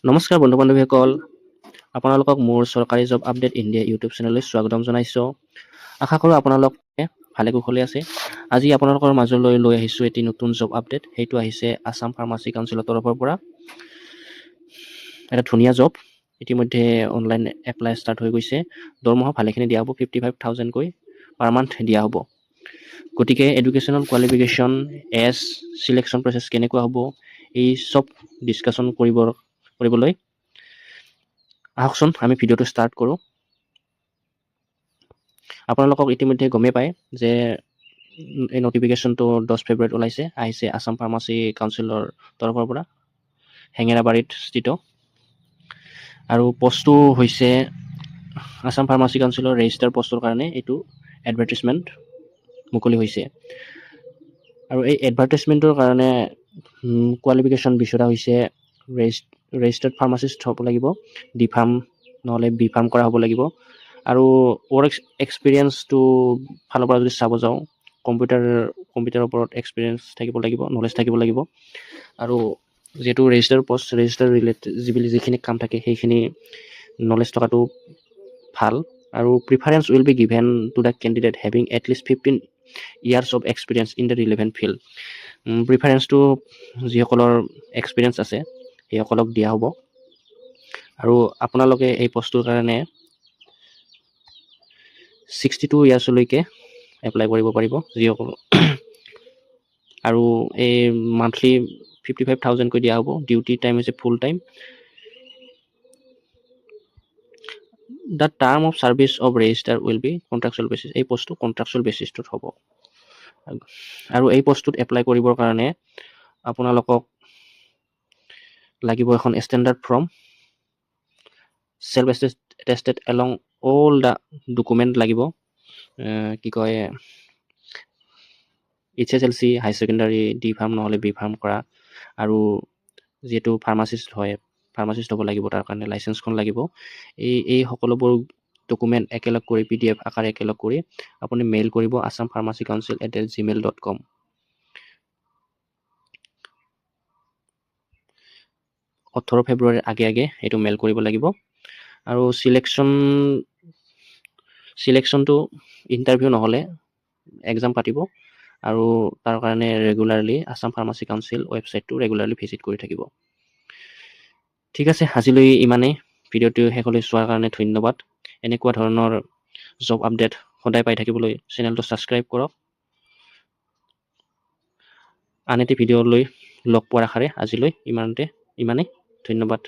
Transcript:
নমস্কাৰ বন্ধু বান্ধৱীসকল, আপোনালোকক মোৰ চৰকাৰী জব আপডেট ইণ্ডিয়া ইউটিউব চেনেললৈ স্বাগতম জনাইছোঁ। আশা কৰোঁ আপোনালোকে ভালে কুশলে আছে। আজি আপোনালোকৰ মাজলৈ লৈ আহিছোঁ এটি নতুন জব আপডেট। সেইটো আহিছে আছাম ফাৰ্মাচী কাউন্সিলৰ তৰফৰ পৰা। এটা ধুনীয়া জব, ইতিমধ্যে অনলাইন এপ্লাই ষ্টাৰ্ট হৈ গৈছে। দৰমহা ভালেখিনি দিয়া হ'ব, 55,000কৈ পাৰ মান্থ দিয়া হ'ব। গতিকে educational qualification, age, selection process কেনেকুৱা হ'ব, এই চব ডিছকাশ্যন কৰিবলৈ আহকচোন আমি ভিডিঅ'টো ষ্টাৰ্ট কৰোঁ। আপোনালোকক ইতিমধ্যে গমেই পায় যে এই নটিফিকেশ্যনটো 10 ফেব্ৰুৱাৰীত ওলাইছে, আহিছে আছাম ফাৰ্মাচী কাউন্সিলৰ তৰফৰ পৰা, হেঙেৰাবাৰীত স্থিত। আৰু পষ্টটো হৈছে আছাম ফাৰ্মাচী কাউন্সিলৰ ৰেজিষ্টাৰ পষ্টৰ কাৰণে এইটো এডভাৰটাইজমেণ্ট মুকলি হৈছে। আৰু এই এডভাৰটাইজমেণ্টৰ কাৰণে কোৱালিফিকেশ্যন বিচৰা হৈছে ৰেজিষ্টাৰ্ড ফাৰ্মাচিষ্ট হ'ব লাগিব, ডি ফাৰ্ম নহ'লে বি ফাৰ্ম কৰা হ'ব লাগিব। আৰু ৱৰ্ক এক্সপিৰিয়েঞ্চটো ফালৰ পৰা যদি চাব যাওঁ, কম্পিউটাৰৰ ওপৰত এক্সপিৰিয়েঞ্চ থাকিব লাগিব, নলেজ থাকিব লাগিব। আৰু যিহেতু ৰেজিষ্টাৰ ৰিলেটেড যিখিনি কাম থাকে সেইখিনি নলেজ থকাটো ভাল। আৰু preference will be given to the candidate having at least 15 years of experience in the relevant field. প্ৰিফাৰেঞ্চটো যিসকলৰ এক্সপিৰিয়েঞ্চ আছে সেইসকলক দিয়া হ'ব। আৰু আপোনালোকে এই পষ্টটোৰ কাৰণে 62 ইয়াৰ্ছলৈকে এপ্লাই কৰিব পাৰিব যিসকল। আৰু এই মান্থলি 55,000কৈ দিয়া হ'ব। ডিউটি টাইম হৈছে full time. The term of service of register will be contractual basis. এই পষ্টটো কণ্ট্ৰাকচুৱেল বেচিছটোত হ'ব। আৰু এই পষ্টটোত এপ্লাই কৰিবৰ কাৰণে আপোনালোকক লাগিব এখন standard form, self attested along all the document লাগিব। কি কয়, HSLC, হাই ছেকেণ্ডাৰী, ডি ফাৰ্ম নহ'লে বি ফাৰ্ম কৰা। আৰু যিহেতু ফাৰ্মাচিষ্ট হ'ব লাগিব, তাৰ কাৰণে লাইচেঞ্চখন লাগিব। এই সকলোবোৰ ডকুমেণ্ট একেলগ কৰি PDF আকাৰে একেলগ কৰি আপুনি মেইল কৰিব assampharmacycouncil@gmail.com। 18 ফেব্ৰুৱাৰীৰ আগে এইটো মেইল কৰিব লাগিব। আৰু চিলেকশ্যনটো ইণ্টাৰভিউ নহ'লে এক্সাম পাতিব। আৰু তাৰ কাৰণে ৰেগুলাৰলি আছাম ফাৰ্মাচী কাউন্সিল ৱেবছাইটটো ৰেগুলাৰলি ভিজিট কৰি থাকিব। ঠিক আছে, আজিলৈ ইমানেই। ভিডিঅ'টো শেষলৈ চোৱাৰ কাৰণে ধন্যবাদ। এনেকুৱা ধৰণৰ জব আপডেট সদায় পাই থাকিবলৈ চেনেলটো ছাবস্ক্ৰাইব কৰক। আন এটি ভিডিঅ'লৈ লগ পোৱাৰ আশাৰে আজিলৈ ইমানেই। ধন্যবাদ।